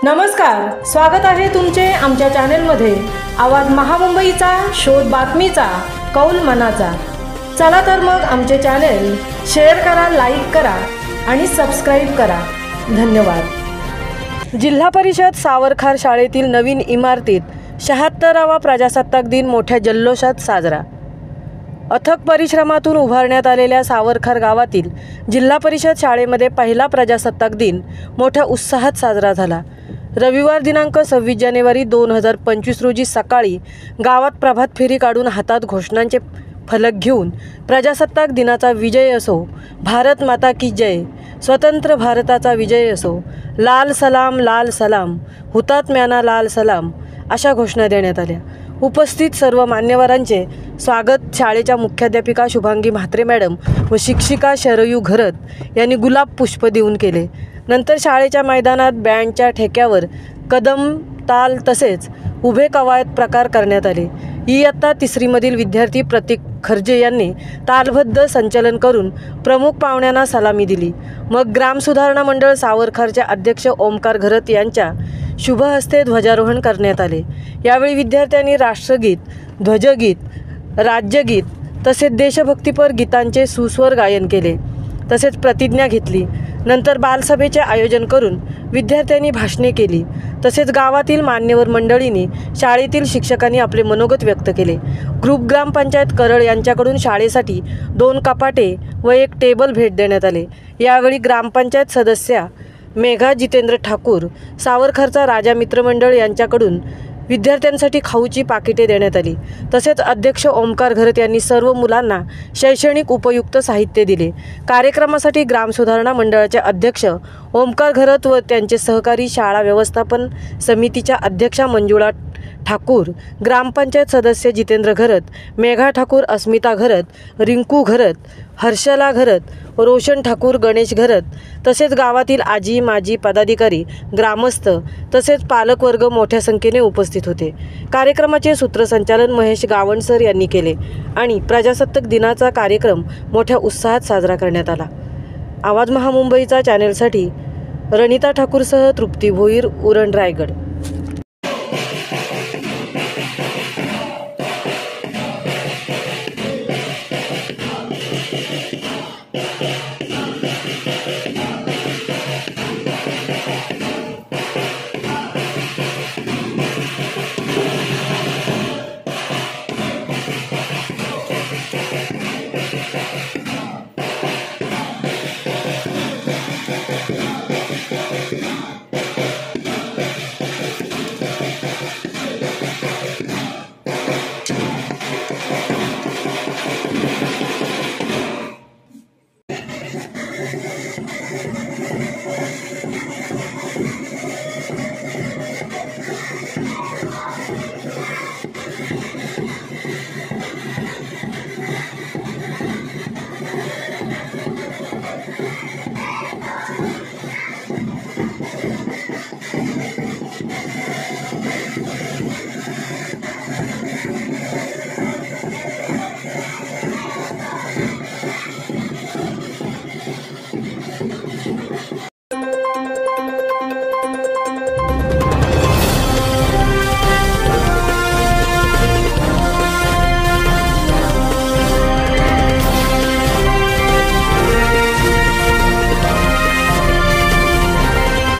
नमस्कार, स्वागत आहे तुमचे आमच्या चॅनलमध्ये। आवाज महामुंबईचा, शोध बातमीचा, कौल मनाचा। चला तर मग आमचे चॅनल शेअर करा, लाईक करा आणि सबस्क्राइब करा। धन्यवाद। जिल्हा परिषद सावरखार शाळेतील नवीन इमारतीत 76वा प्रजासत्ताक दिन मोठ्या जल्लोषात साजरा। अथक परिश्रमातून उभारण्यात आलेल्या सावरखार गावातील जिल्हा परिषद शाळेमध्ये पहिला प्रजासत्ताक दिन मोठ्या उत्साहात साजरा झाला। रविवार दिनांक 26 जानेवारी 2025 रोजी सकाळी गावात प्रभात फेरी काढून हातात घोषणांचे फलक घेऊन प्रजासत्ताक दिनाचा विजय असो, भारत माता की जय, स्वतंत्र भारताचा विजय असो, लाल सलाम, हुतात्म्यांना लाल सलाम अशा घोषणा देण्यात आल्या। उपस्थित सर्व मान्यवरांचे स्वागत शाळेच्या मुख्याध्यापिका शुभांगी म्हात्रे मॅडम व शिक्षिका शरयू घरत यांनी गुलाब पुष्प देऊन केले। नंतर शाळेच्या मैदानात बँडच्या ठेक्यावर कदम, ताल तसेच उभे कवायत प्रकार करण्यात आले। इयत्ता 3रीमधील विद्यार्थी प्रतीक खर्जे यांनी तालबद्ध संचलन करून प्रमुख पाहुण्यांना सलामी दिली। मग ग्राम सुधारणा मंडळ सावरखारचे अध्यक्ष ओमकार घरत यांच्या शुभ हस्ते ध्वजारोहण करण्यात आले। यावेळी विद्यार्थ्यांनी राष्ट्रगीत, ध्वजगीत, राज्यगीत तसेच देशभक्तीपर गीतांचे सुस्वर गायन केले तसेच प्रतिज्ञा घेतली। नंतर बालसभेचे आयोजन करून विद्यार्थ्यांनी भाषणे केली तसेच गावातील मान्यवर मंडळींनी, शाळेतील शिक्षकांनी आपले मनोगत व्यक्त केले। ग्रुप ग्रामपंचायत करळ यांच्याकडून शाळेसाठी 2 कपाटे व 1 टेबल भेट देण्यात आले। यावेळी ग्रामपंचायत सदस्या मेघा जितेंद्र ठाकूर, सावरखारचा राजा मित्रमंडळ यांच्याकडून विद्यार्थ्यांसाठी खाऊची पाकिटे देण्यात आली। तसेच अध्यक्ष ओमकार घरत यांनी सर्व मुलांना शैक्षणिक उपयुक्त साहित्य दिले। कार्यक्रमासाठी ग्राम सुधारणा मंडळाचे अध्यक्ष ओमकार घरत व त्यांचे सहकारी शाळा व्यवस्थापन समितीच्या अध्यक्षा मंजुळा ठाकूर, ग्रामपंचायत सदस्य जितेंद्र घरत, मेघा ठाकूर, अस्मिता घरत, रिंकू घरत, हर्षला घरत, रोशन ठाकूर, गणेश घरत तसेच गावातील आजी माजी पदाधिकारी, ग्रामस्थ तसेच पालकवर्ग मोठ्या संख्येने उपस्थित होते। कार्यक्रमाचे सूत्रसंचालन महेश गावणसर यांनी केले आणि प्रजासत्ताक दिनाचा कार्यक्रम मोठ्या उत्साहात साजरा करण्यात आला। आवाज महामुंबईचा चॅनलसाठी रणिता ठाकूरसह तृप्ती भोईर, उरण, रायगड।